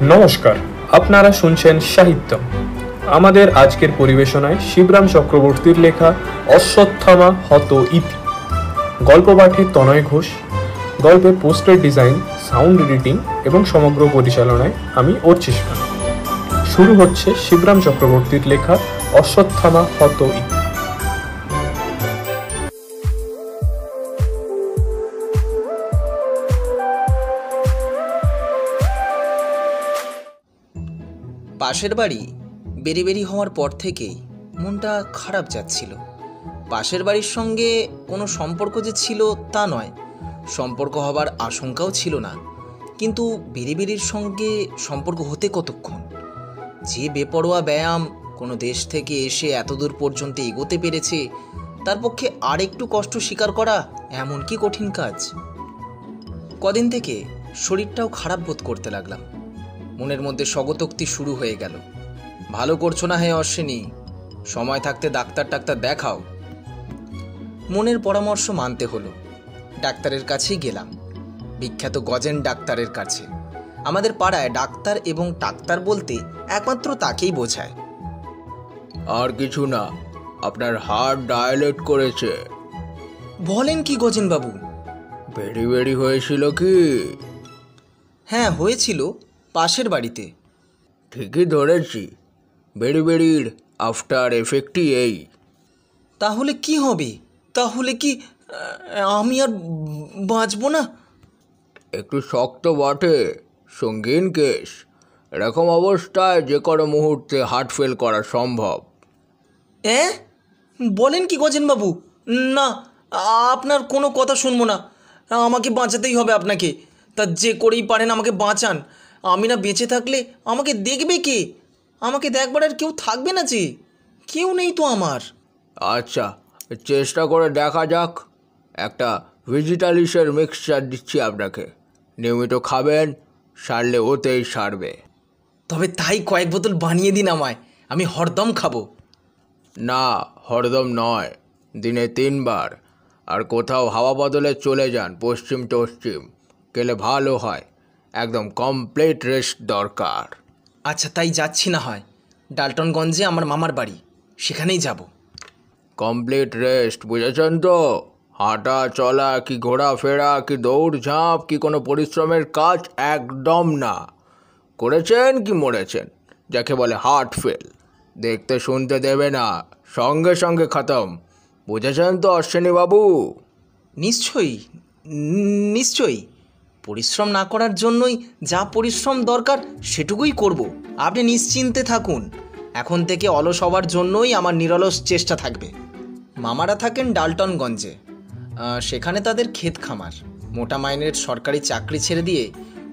নমস্কার, আপনারা শুনছেন সাহিত্যম। আমাদের আজকের পরিবেশনায় শিবরাম চক্রবর্তীর লেখা অশ্বত্থামা হত ইতি। গল্প পাঠে তনয় ঘোষ, গল্পের পোস্টার ডিজাইন, সাউন্ড এডিটিং এবং সমগ্র পরিচালনায় আমি অর্চিস খান। শুরু হচ্ছে শিবরাম চক্রবর্তীর লেখা অশ্বত্থামা হত ইতি। পাশের বাড়ি বেরি হওয়ার পর থেকেই মনটা খারাপ যাচ্ছিল। পাশের বাড়ির সঙ্গে কোনো সম্পর্ক যে ছিল তা নয়, সম্পর্ক হবার আশঙ্কাও ছিল না, কিন্তু বেরির সঙ্গে সম্পর্ক হতে কতক্ষণ? যে বেপরোয়া ব্যায়াম কোনো দেশ থেকে এসে এতদূর পর্যন্ত এগোতে পেরেছে, তার পক্ষে আর একটু কষ্ট স্বীকার করা এমন কি কঠিন কাজ? কদিন থেকে শরীরটাও খারাপ বোধ করতে লাগলাম। মনের মধ্যে স্বগতোক্তি শুরু হয়ে গেল, ভালো করছো না হে অশ্বিনী, সময় থাকতে ডাক্তার দেখাও। মনের পরামর্শ মানতে হলো, ডাক্তারের কাছেই গেলাম, বিখ্যাত গজেন ডাক্তারের কাছে। আমাদের পাড়ায় ডাক্তার এবং ডাক্তার বলতে একমাত্র তাকেই বোঝায়। আর কিছু না, আপনার হার্ট ডায়ালেট করেছে। বলেন কি গজেন বাবু? বেরি হয়েছিল কি? হ্যাঁ হয়েছিল, পাশের বাড়িতে। ঠিকই ধরেছি, বেরির আফটার এফেক্টই এই। তাহলে কি হবে? তাহলে কি আমি আর বাঁচবো না? একটু শক্ত বটে, সঙ্গীন কেস। এরকম অবস্থায় যে কোনো মুহূর্তে হার্ট ফেল করা সম্ভব। বলেন কি গজেন বাবু? না, আপনার কোনো কথা শুনবো না, আমাকে বাঁচাতেই হবে আপনাকে। তা যে করেই পারেন আমাকে বাঁচান। আমি না বেঁচে থাকলে আমাকে দেখবে কে? আমাকে দেখবার আর কেউ থাকবে না, যে কেউ নেই তো আমার। আচ্ছা, চেষ্টা করে দেখা যাক। একটা ভেজিটালিসের মিক্সচার দিচ্ছি আপনাকে, নিয়মিত খাবেন, সারলে ওতেই সারবে। তবে তাই কয়েক বোতল বানিয়ে দিন আমায়, আমি হরদম খাবো। না, হরদম নয়, দিনে 3 বার। আর কোথাও হাওয়া বদলে চলে যান, পশ্চিম গেলে ভালো হয়। একদম কমপ্লিট রেস্ট দরকার। আচ্ছা, তাই যাচ্ছি না হয়। ডাল্টনগঞ্জে আমার মামার বাড়ি, সেখানেই যাব। কমপ্লিট রেস্ট, বুঝেছেন তো? হাঁটা চলা কি ঘোরাফেরা কি দৌড়ঝাঁপ কি কোনো পরিশ্রমের কাজ একদম না। করেছেন কি মরেছেন, যাকে বলে হার্ট ফেল। দেখতে শুনতে দেবে না, সঙ্গে সঙ্গে খতম। বুঝেছেন তো অশ্বিনী বাবু? নিশ্চয়ই। পরিশ্রম না করার জন্যই যা পরিশ্রম দরকার সেটুকুই করব, আপনি নিশ্চিন্তে থাকুন। এখন থেকে অলস হওয়ার জন্যই আমার নিরলস চেষ্টা থাকবে। মামারা থাকেন ডাল্টনগঞ্জে, সেখানে তাদের ক্ষেত খামার। মোটা মাইনের সরকারি চাকরি ছেড়ে দিয়ে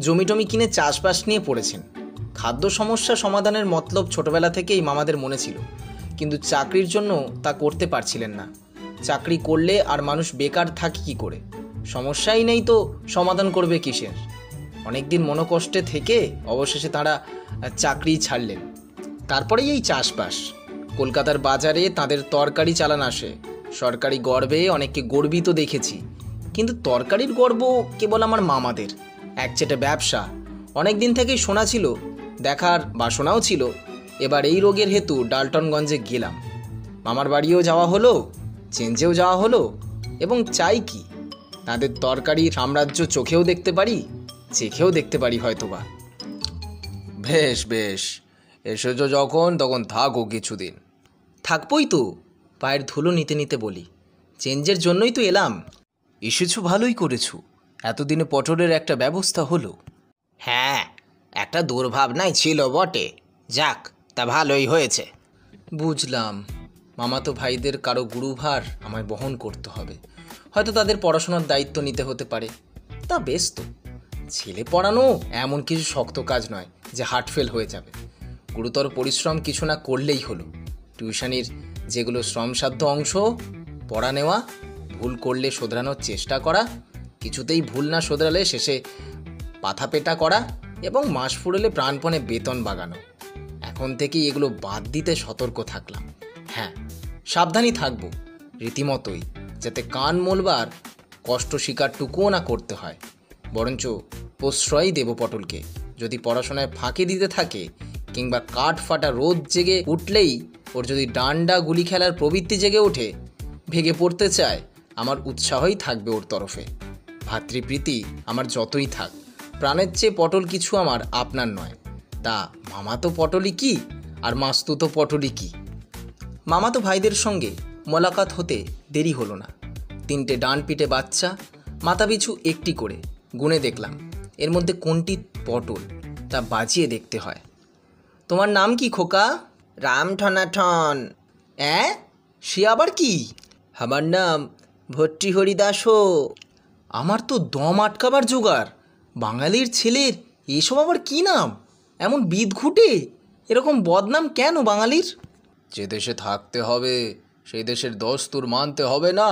জমি কিনে চাষবাস নিয়ে পড়েছেন। খাদ্য সমস্যা সমাধানের মতলব ছোটবেলা থেকেই মামাদের মনে ছিল, কিন্তু চাকরির জন্য তা করতে পারছিলেন না। চাকরি করলে আর মানুষ বেকার থাকে কি করে? সমস্যাই নেই তো সমাধান করবে কিসের? অনেকদিন মনোকষ্টে থেকে অবশেষে তারা চাকরি ছাড়লেন। তারপরেই এই চাষবাস। কলকাতার বাজারে তাদের তরকারি চালান আসে। সরকারি গর্বে অনেককে গর্বিত দেখেছি, কিন্তু তরকারির গর্ব কেবল আমার মামাদের। একচেটে ব্যবসা অনেক দিন থেকেই শোনা ছিল, দেখার বাসনাও ছিল। এবার এই রোগের হেতু ডাল্টনগঞ্জে গেলাম। মামার বাড়িও যাওয়া হলো, চেঞ্জেও যাওয়া হলো, এবং চাই কি তাদের তরকারি সাম্রাজ্য চোখেও দেখতে পারি, চেখেও দেখতে পারি হয়তোবা। বেশ, এসেছো যখন তখন থাকো কিছুদিন। থাকবই তো, পায়ের ধুলো নিতে নিতে বলি। চেঞ্জের জন্যই তো এলাম। এসেছো ভালোই করেছো, এতদিনে পটলের একটা ব্যবস্থা হলো। হ্যাঁ, একটা দুর্ভাবনাই ছিল বটে, যাক তা ভালোই হয়েছে। বুঝলাম, মামাতো ভাইদের কারো গুরুভার আমায় বহন করতে হবে, হয়তো তাদের পড়াশোনার দায়িত্ব নিতে হতে পারে। তা বেশ তো, ছেলে পড়ানো এমন কিছু শক্ত কাজ নয় যে হার্ট ফেল হয়ে যাবে। গুরুতর পরিশ্রম কিছু না করলেই হলো। টিউশনির যেগুলো শ্রমসাধ্য অংশ, পড়া নেওয়া, ভুল করলে শোধরানোর চেষ্টা করা, কিছুতেই ভুল না শোধরালে শেষে পাথা পেটা করা, এবং মাস ফুরলে প্রাণপণে বেতন বাগানো। এখন থেকেই এগুলো বাদ দিতে সতর্ক থাকলাম। হ্যাঁ, সাবধানী থাকবো রীতিমতোই, যাতে কান মোলবার কষ্ট স্বীকারটুকুও না করতে হয়। বরঞ্চ প্রশ্রয় দেব পটলকে, যদি পড়াশোনায় ফাঁকি দিতে থাকে কিংবা কাঠ ফাটা রোদ জেগে উঠলেই ওর যদি ডান্ডা গুলি খেলার প্রবৃত্তি জেগে ওঠে, ভেগে পড়তে চায়, আমার উৎসাহই থাকবে ওর তরফে। ভাতৃপ্রীতি আমার যতই থাক, প্রাণের চেয়ে পটল কিছু আমার আপনার নয়। তা মামাতো পটলই কি আর মাস্তুতো পটলই কি। মামাতো ভাইদের সঙ্গে মোলাকাত হতে দেরি হলো না। 3টে ডান পিঠে বাচ্চা, মাথাপিছু একটি করে গুনে দেখলাম। এর মধ্যে কোনটি পটল তা বাজিয়ে দেখতে হয়। তোমার নাম কি খোকা? রামঠনাঠন। সে আবার কি? আমার নাম ভর্তৃহরি দাসও। আমার তো দম আটকাবার জোগাড়। বাঙালির ছেলের এসব আবার কি নাম? এমন বিদঘুটে এরকম বদনাম কেন বাঙালির? যে দেশে থাকতে হবে সেই দেশের দস্তুর মানতে হবে না?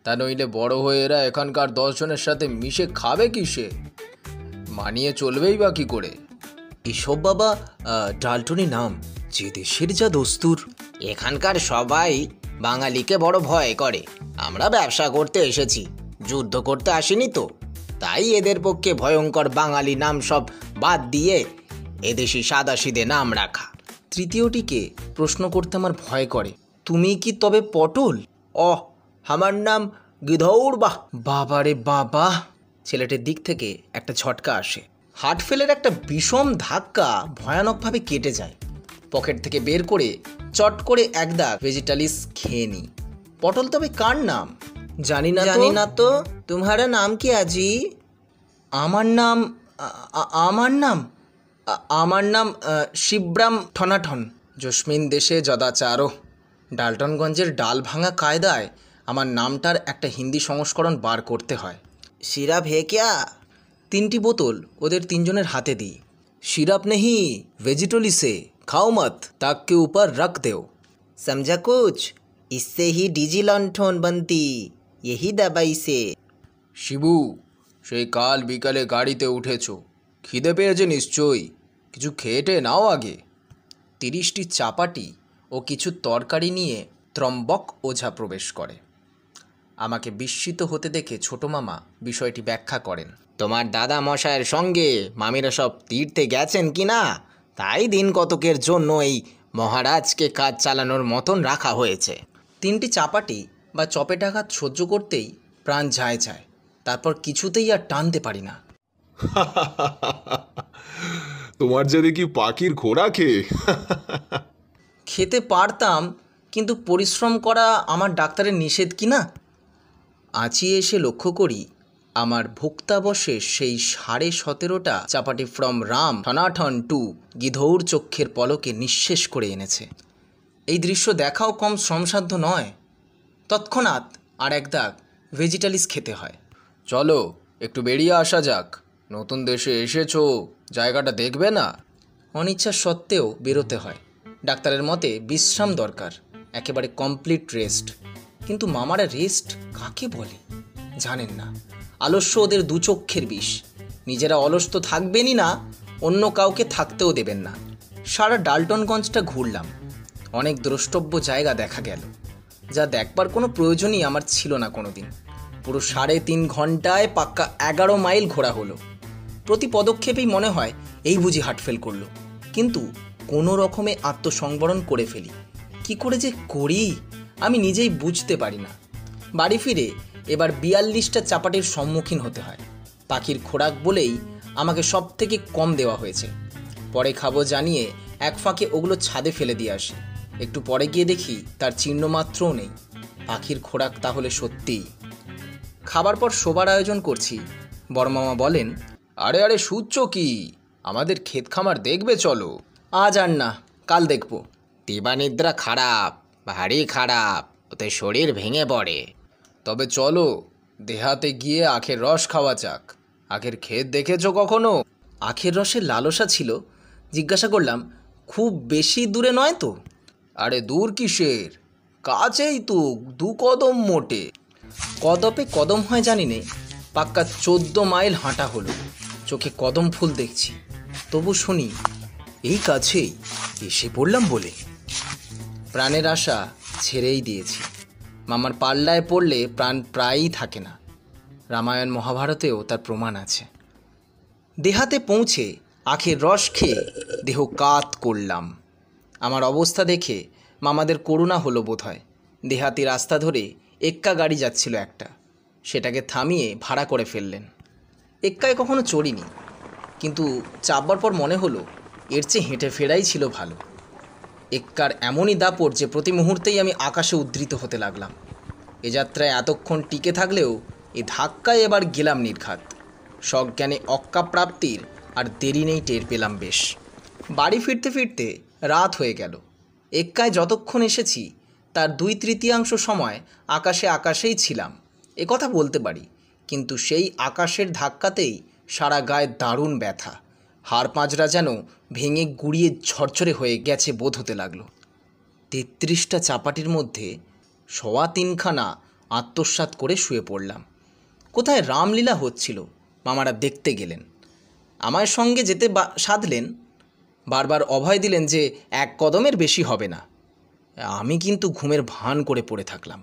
তা নইলে বড় হয়ে এরা এখানকার 10 জনের সাথে মিশে খাবে কিসে? মানিয়ে চলবেই বা কী করে? এসব বাবা ডালটনি নাম, যে দেশের যা দস্তুর। এখানকার সবাই বাঙালিকে বড় ভয় করে। আমরা ব্যবসা করতে এসেছি, যুদ্ধ করতে আসিনি তো। তাই এদের পক্ষে ভয়ঙ্কর বাঙালি নাম সব বাদ দিয়ে এদেশি সাদাসিদে নাম রাখা। তৃতীয়টিকে প্রশ্ন করতে আমার ভয় করে। তুমি কি তবে পটল? আমার নাম গিধৌর। বাবারে বাবা! ছেলেটির দিক থেকে একটা ঝটকা আসে। হার্ট ফেলের একটা বিষম ধাক্কা ভয়ানকভাবে কেটে যায়। পকেট থেকে বের করে চট করে এক দাগ ভেজিটালিস খেয়ে নিই। পটল তবে কার নাম? জানি না তো। তোমারা নাম কি আজি? আমার নাম আমার নাম শিবরাম ঠনাঠন। জসমিন দেশে যদাচারো। ডালটনগঞ্জের ডাল ভাঙা কায়দায় আমার নামটার একটা হিন্দি সংস্করণ বার করতে হয়। সিরাপ হে ক্যা? 3টি বোতল ওদের 3 জনের হাতে দিই। সিরাপ নেহি, वेजिटोलिसे खाओ मत, ताक के ऊपर रख दो। समझा कुछ? इससे ही डिजी लंठन बनती, यही दवाई से। শিবু, সেই কাল বিকালে গাড়িতে উঠেছ, খিদে পেয়েছে নিশ্চয়ই, কিছু খেটে নাও আগে। 30টি চাপাটি ও কিছু তরকারি নিয়ে ত্রম্বক ওঝা প্রবেশ করে। আমাকে বিস্মিত হতে দেখে ছোট মামা বিষয়টি ব্যাখ্যা করেন। তোমার দাদা মশাইয়ের সঙ্গে মামিরা সব তীর্থে গেছেন কি না, তাই দিন কতকের জন্য এই মহারাজকে কাজ চালানোর মতন রাখা হয়েছে। 3টি চাপাটি বা চপেটাঘাত সহ্য করতেই প্রাণ যায় যায়, তারপর কিছুতেই আর টানতে পারি না। তোমার যে দেখি পাখির খোরাকে। খেতে পারতাম, কিন্তু পরিশ্রম করা আমার ডাক্তারের নিষেধ কি না। আঁচিয়ে এসে লক্ষ্য করি আমার ভোক্তাবশেষ সেই 17.5টা চাপাটি ফ্রম রাম ঠনাঠন টু গিধৌর চক্ষের পলকে নিঃশেষ করে এনেছে। এই দৃশ্য দেখাও কম শ্রমসাধ্য নয়। তৎক্ষণাৎ আর এক দাগ ভেজিটালিস খেতে হয়। চলো একটু বেরিয়ে আসা যাক, নতুন দেশে এসেছো, জায়গাটা দেখবে না? অনিচ্ছা সত্ত্বেও বেরোতে হয়। ডাক্তারের মতে বিশ্রাম দরকার, একেবারে কমপ্লিট রেস্ট। কিন্তু মামারা রেস্ট কাকে বলে জানেন না। আলস্য ওদের দুচক্ষের বিষ। নিজেরা অলস তো থাকবেনই না, অন্য কাউকে থাকতেও দেবেন না। সারা ডালটনগঞ্জটা ঘুরলাম, অনেক দ্রষ্টব্য জায়গা দেখা গেল, যা দেখবার কোনো প্রয়োজনই আমার ছিল না কোনোদিন। পুরো 3.5 ঘন্টায় পাক্কা 11 মাইল ঘোরা হলো। প্রতি পদক্ষেপেই মনে হয় এই বুঝি হার্টফেল করলো, কিন্তু কোনো রকমে আত্মসংবরণ করে ফেলি। কি করে যে করি আমি নিজেই বুঝতে পারি না। বাড়ি ফিরে এবার 42টা চাপাটির সম্মুখীন হতে হয়। পাখির খোরাক বলেই আমাকে সব থেকে কম দেওয়া হয়েছে। পরে খাবো জানিয়ে এক ফাঁকে ওগুলো ছাদে ফেলে দিয়ে আসি। একটু পরে গিয়ে দেখি তার চিহ্নমাত্রও নেই। পাখির খোরাক তাহলে সত্যিই। খাবার পর শোবার আয়োজন করছি। বড়মামা বলেন, আরে আরে শুচ্ছ কি? আমাদের ক্ষেত খামার দেখবে চলো। আজ আর না, কাল দেখব। দিবানিদ্রা খারাপ, ভারী খারাপ, ওতে শরীর ভেঙে পড়ে। তবে চলো দেহাতে গিয়ে আখের রস খাওয়া যাক। আখের ক্ষেত দেখেছো কখনো? আখের রসের লালসা ছিল। জিজ্ঞাসা করলাম, খুব বেশি দূরে নয় তো? আরে দূর কিসের, কাছেই তো, 2 কদম মোটে। কদপে কদম হয় জানি নে, পাক্কা 14 মাইল হাঁটা হলো। চোখে কদম ফুল দেখছি, তবু শুনি এই কাছেই এসে পড়লাম বলে। প্রাণের আশা ছেড়েই দিয়েছি। মামার পাল্লায় পড়লে প্রাণ প্রায়ই থাকে না। রামায়ণ মহাভারতেও তার প্রমাণ আছে। দেহাতে পৌঁছে আখের রস খেয়ে দেহ কাত করলাম। আমার অবস্থা দেখে মামাদের করুণা হলো বোধহয়। দেহাতি রাস্তা ধরে এক্কা গাড়ি যাচ্ছিল একটা, সেটাকে থামিয়ে ভাড়া করে ফেললেন। এক্কায় কখনো চড়িনি, কিন্তু চাপবার পর মনে হলো এর চেয়ে হেঁটে ফেরাই ছিল ভালো। এক্কার এমনই দাপট যে প্রতি মুহূর্তেই আমি আকাশে উদ্ধৃত হতে লাগলাম। এ যাত্রায় এতক্ষণ টিকে থাকলেও এ ধাক্কায় এবার গেলাম নির্ঘাত। সজ্ঞানে অক্কা প্রাপ্তির আর দেরি নেই টের পেলাম বেশ। বাড়ি ফিরতে ফিরতে রাত হয়ে গেল। এক্কায় যতক্ষণ এসেছি তার 2/3 সময় আকাশেই ছিলাম, এ কথা বলতে পারি। কিন্তু সেই আকাশের ধাক্কাতেই সারা গায়ে দারুণ ব্যথা, হাড় পাঁজরা যেন ভেঙে গুড়িয়ে ঝরঝরে হয়ে গেছে বোধ হতে লাগলো। 33টা চাপাটির মধ্যে 3.25খানা আত্মসাৎ করে শুয়ে পড়লাম। কোথায় রামলীলা হচ্ছিল, মামারা দেখতে গেলেন। আমার সঙ্গে যেতে সাধলেন, বারবার অভয় দিলেন যে 1 কদমের বেশি হবে না। আমি কিন্তু ঘুমের ভান করে পড়ে থাকলাম।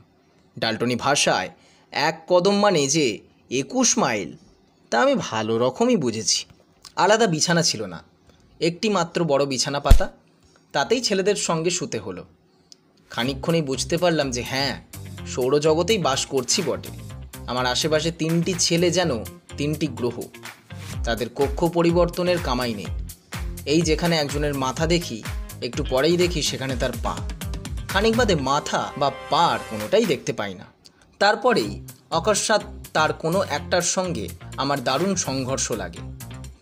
ডালটনি ভাষায় 1 কদম মানে যে 21 মাইল, তা আমি ভালো রকমই বুঝেছি। আলাদা বিছানা ছিল না, একটি মাত্র বড় বিছানা পাতা, তাতেই ছেলেদের সঙ্গে শুতে হলো। খানিকক্ষণেই বুঝতে পারলাম যে হ্যাঁ, সৌরজগতেই বাস করছি বটে। আমার আশেপাশে 3টি ছেলে যেন 3টি গ্রহ, তাদের কক্ষ পরিবর্তনের কামাই নেই। এই যেখানে একজনের মাথা দেখি, একটু পরেই দেখি সেখানে তার পা, খানিক বাদে মাথা বা পার কোনোটাই দেখতে পাই না। তারপরেই অকস্মাৎ তার কোনো একটার সঙ্গে আমার দারুণ সংঘর্ষ লাগে,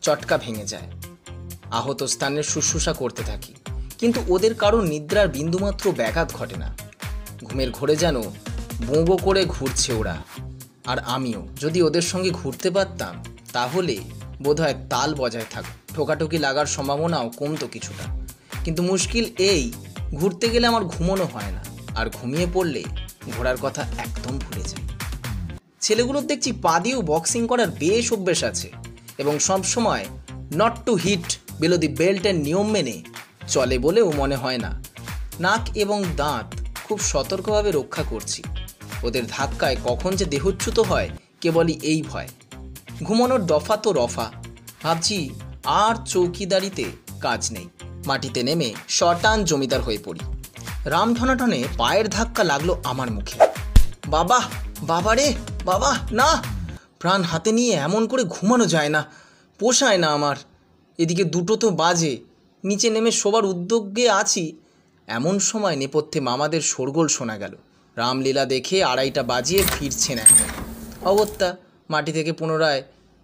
চটকা ভেঙে যায়। আহত স্থানের শুশ্রূষা করতে থাকি, কিন্তু ওদের কারোর নিদ্রার বিন্দুমাত্র ব্যাঘাত ঘটে না। ঘুমের ঘোরে যেন বোঁবো করে ঘুরছে ওরা, আর আমিও যদি ওদের সঙ্গে ঘুরতে পারতাম তাহলে বোধহয় তাল বজায় থাকত, ঠোকাঠুকি লাগার সম্ভাবনাও কমতো কিছুটা। কিন্তু মুশকিল এই, ঘুরতে গেলে আমার ঘুমোনো হয় না, আর ঘুমিয়ে পড়লে ঘোরার কথা একদম ভুলে যাই। ছেলেগুলোর দেখছি পা দিয়েও বক্সিং করার বেশ অভ্যেস আছে, এবং সবসময় not to hit below the বেল্টের নিয়ম মেনে চলে বলেও মনে হয় না। নাক এবং দাঁত খুব সতর্কভাবে রক্ষা করছি। ওদের ধাক্কায় কখন যে দেহচ্যুত হয় কেবলই এই ভয়। ঘুমানোর দফা তো রফা, ভাবছি আর চৌকিদারিতে কাজ নেই। মাটিতে নেমে শটান জমিদার হয়ে পড়ি। রাম ঠনাঠনে পায়ের ধাক্কা লাগলো আমার মুখে। বাবা, বাবা রে বাবা, না! প্রাণ হাতে নিয়ে এমন করে ঘুমানো যায় না, পোষায় না আমার। এদিকে 2টো তো বাজে, নিচে নেমে শোবার উদ্যোগে আছি, এমন সময় নেপথ্যে মামাদের শোরগোল শোনা গেল। রামলীলা দেখে 2:30 বাজিয়ে ফিরছেন এখন। অগত্যা মাটি থেকে পুনরায়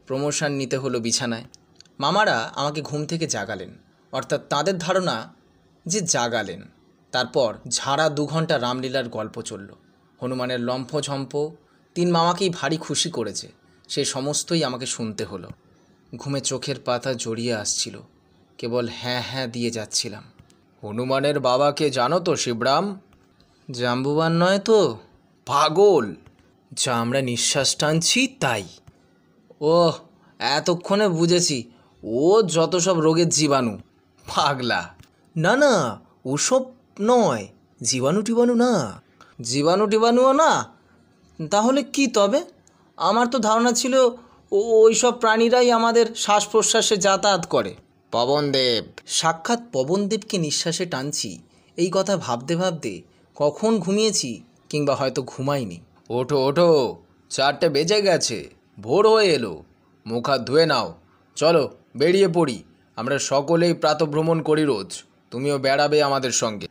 প্রমোশন নিতে হলো বিছানায়। মামারা আমাকে ঘুম থেকে জাগালেন, অর্থাৎ তাদের ধারণা যে জাগালেন। তারপর ঝাড়া 2 ঘন্টা রামলীলার গল্প চলল। হনুমানের লম্ফঝম্প 3 মামাকেই ভারী খুশি করেছে, সে সমস্তই আমাকে শুনতে হলো। ঘুমে চোখের পাতা জড়িয়ে আসছিল, কেবল হ্যাঁ হ্যাঁ দিয়ে যাচ্ছিলাম। হনুমানের বাবাকে জানো তো শিবরাম? জাম্বুবান নয় তো? পাগল। যা আমরা নিঃশ্বাস টানছি তাই। ও, এতক্ষণে বুঝেছি, ও যত সব রোগের জীবাণু। পাগলা। না না, ওসব নয়, জীবাণু টিবাণু না। জীবাণু টিবাণুও না? তাহলে কি তবে? আমার তো ধারণা ছিল ওই সব প্রাণীরাই আমাদের শ্বাস প্রশ্বাসে যাতায়াত করে। পবনদেব। সাক্ষাৎ পবনদেবকে নিঃশ্বাসে টানছি, এই কথা ভাবতে ভাবতে কখন ঘুমিয়েছি, কিংবা হয়তো ঘুমাইনি। ওঠো ওঠো, 4টে বেজে গেছে, ভোর হয়ে এলো। মুখ হাত ধুয়ে নাও, চলো বেরিয়ে পড়ি। আমরা সকলেই প্রাতভ্রমণ করি রোজ, তুমিও বেড়াবে আমাদের সঙ্গে।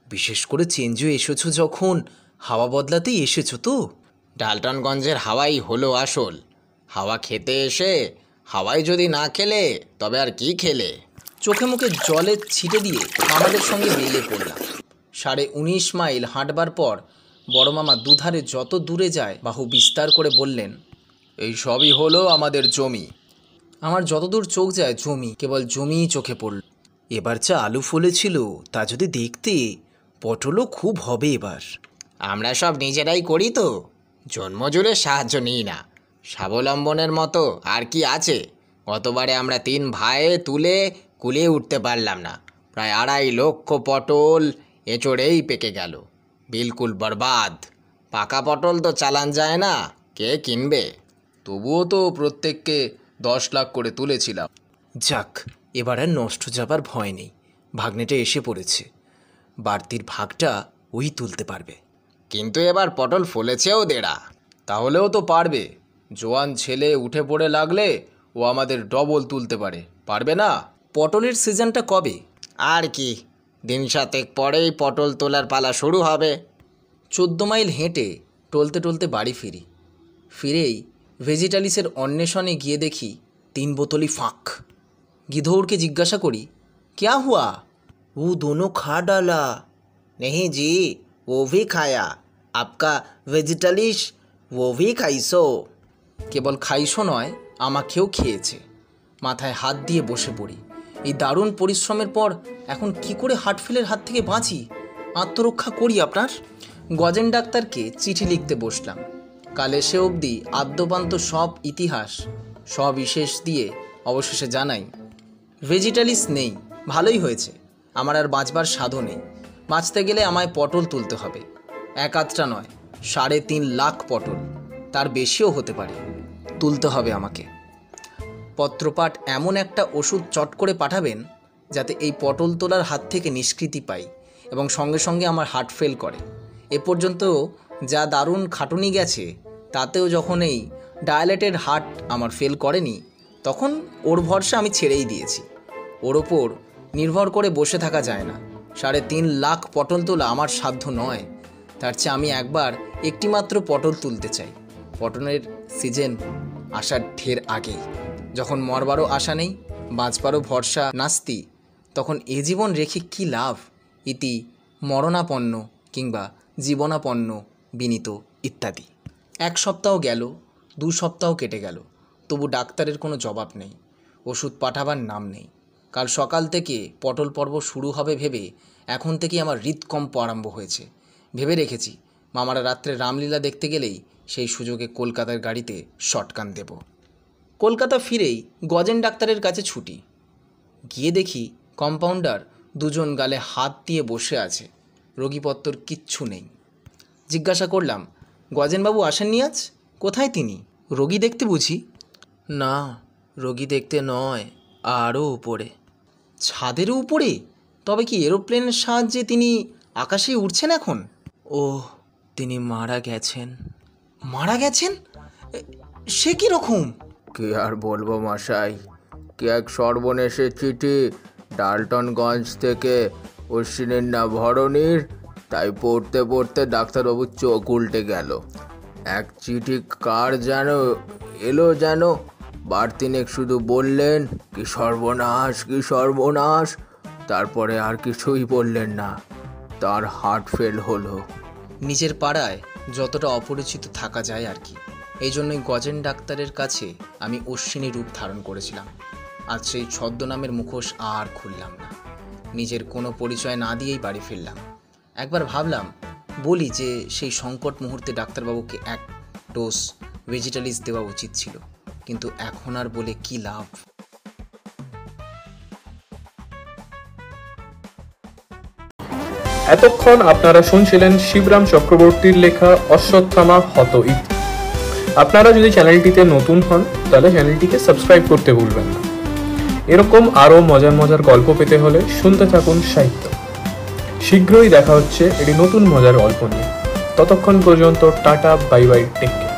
বিশেষ করে চেঞ্জু এসেছো যখন, হাওয়া বদলাতেই এসেছো তো? ডালটনগঞ্জের হাওয়াই হলো আসল। হাওয়া খেতে এসে হাওয়াই যদি না খেলে তবে আর কি খেলে? চোখে মুখে জলে ছিটে দিয়ে মামাদের সঙ্গে বেরিয়ে পড়লাম। 19.5 মাইল হাঁটবার পর বড় মামা দুধারে যত দূরে যায় বাহু বিস্তার করে বললেন, এই সবই হলো আমাদের জমি। আমার যতদূর চোখ যায় জমি, কেবল জমিই চোখে পড়ল। এবার যা আলু ফলেছিল তা যদি দেখতে, পটলও খুব হবে এবার। আমরা সব নিজেরাই করি তো, জন্মজুড়ে সাহায্য নিই না। স্বাবলম্বনের মতো আর কি আছে? গতবারে আমরা 3 ভাইয়ে তুলে কুলিয়ে উঠতে পারলাম না, প্রায় 2.5 লক্ষ পটল এঁচড়েই পেকে গেল, বিলকুল বরবাদ। পাকা পটল তো চালান যায় না, কে কিনবে? তবুও তো প্রত্যেককে 10 লাখ করে তুলেছিলাম। যাক, এবার আর নষ্ট যাবার ভয় নেই। ভাগ্নেটা এসে পড়েছে, বাড়তির ভাগটা ওই তুলতে পারবে। কিন্তু এবার পটল ফলেছেও দেড়া। তাহলেও তো পারবে। জোয়ান ছেলে উঠে পড়ে লাগলে ও আমাদের ডবল তুলতে পারবে না? পটলের সিজনটা কবে? আর কি, দিন 7 পরেই পটল তোলার পালা শুরু হবে। 14 মাইল হেঁটে টলতে টলতে বাড়ি ফিরেই ভেজিটালিসের অন্বেষণে গিয়ে দেখি 3 বোতলই ফাঁক। গিধৌড়কে জিজ্ঞাসা করি, ক্যা হুয়া? वो दोनों खा डाला। नहीं जी, वो भी खाया। आपका वेजिटलिश वो भी खाइसो। কেবল খাইশো নয়, আমাকেও খেয়েছে। মাথায় হাত দিয়ে বসে পড়ি। এই দারুণ পরিশ্রমের পর এখন কি করে হার্টফেলের হাত থেকে বাঁচি? আত্মরক্ষা করি আপনার। গজেন ডাক্তারকে চিঠি লিখতে বসলাম। কাল এসে অবধি আদ্যপান্ত সব ইতিহাস সবিশেষ দিয়ে অবশেষে জানাই ভেজিটালিস নেই। ভালোই হয়েছে, আমার আর বাঁচবার স্বাদও নেই। বাঁচতে গেলে আমায় পটল তুলতে হবে। 1-8টা নয়, 3.5 লাখ পটল, তার বেশিও হতে পারে। তুলতে হবে আমাকে। পত্রপাঠ এমন একটা ওষুধ চট করে পাঠাবেন যাতে এই পটল তোলার হাত থেকে নিষ্কৃতি পাই এবং সঙ্গে সঙ্গে আমার হার্ট ফেল করে। এ পর্যন্ত যা দারুণ খাটুনি গেছে, তাতেও যখন এই ডায়ালেটেড হার্ট আমার ফেল করেনি, তখন ওর ভরসা আমি ছেড়েই দিয়েছি। ওর ওপর নির্ভর করে বসে থাকা যায় না। 3.5 লাখ পটল তোলা আমার সাধ্য নয়। তার চেয়ে আমি একবার একটিমাত্র পটল তুলতে চাই, পটলের সিজন আসার ঢের আগেই। যখন মরবারও আশা নেই, বাঁচবারও ভরসা নাস্তি, তখন এ জীবন রেখে কী লাভ? ইতি মরণাপন্ন কিংবা জীবনাপন্ন বিনীত ইত্যাদি। 1 সপ্তাহ গেল, 2 সপ্তাহ কেটে গেল, তবু ডাক্তারের কোনো জবাব নেই, ওষুধ পাঠাবার নাম নেই। কাল সকাল থেকে পটল পর্ব শুরু হবে ভেবে এখন থেকেই আমার হৃদকম্প আরম্ভ হয়েছে। ভেবে রেখেছি মামারা রাত্রে রামলীলা দেখতে গেলেই সেই সুযোগে কলকাতার গাড়িতে শটগান দেব। কলকাতা ফিরেই গজেন ডাক্তারের কাছে ছুটি। গিয়ে দেখি কম্পাউন্ডার 2 জন গালে হাত দিয়ে বসে আছে, রোগীপত্তর কিচ্ছু নেই। জিজ্ঞাসা করলাম, গজেনবাবু আসেননি আজ? কোথায় তিনি? রোগী দেখতে বুঝি? না, রোগী দেখতে নয়, আরও উপরে। ছাদেরও উপরে? তবে কি এরোপ্লেনের সাহায্যে তিনি আকাশে উঠছেন এখন? ও, তিনি মারা গেছেন। মারা গেছেন? সে কি রকম? কি আর বলবো মশাই, কি এক সর্বনেশে চিঠি ডালটনগঞ্জ থেকে অশ্বিনীর না ভরণীর। তাই পড়তে পড়তে ডাক্তারবাবুর চোখ উল্টে গেল। এক চিঠি কার যেন এলো, যেন 2-3 শুধু বললেন, কি সর্বনাশ, কি সর্বনাশ। তারপরে আর কিছুই বললেন না। তার হার্ট ফেল হলো। নিজের পাড়ায় যতটা অপরিচিত থাকা যায় আর কি। এই জন্যই গজেন ডাক্তারের কাছে আমি অশ্বিনী রূপ ধারণ করেছিলাম। আজ সেই ছদ্মনামের মুখোশ আর খুললাম না। নিজের কোনো পরিচয় না দিয়েই বাড়ি ফিরলাম। একবার ভাবলাম বলি যে সেই সংকট মুহূর্তে ডাক্তারবাবুকে 1 ডোজ ভেজিটালিস দেওয়া উচিত ছিল, কিন্তু এখন আর বলে কি লাভ। এতক্ষণ আপনারা শুনছিলেন শিবরাম চক্রবর্তীর লেখা অশ্বত্থামা হত ইতি। আপনারা যদি চ্যানেলটিতে নতুন হন তাহলে চ্যানেলটিকে সাবস্ক্রাইব করতে ভুলবেন না। এরকম আরও মজার মজার গল্প পেতে হলে শুনতে থাকুন সাহিত্য। শীঘ্রই দেখা হচ্ছে একটি নতুন মজার গল্প নিয়ে। ততক্ষণ পর্যন্ত ta ta, bye bye, take care.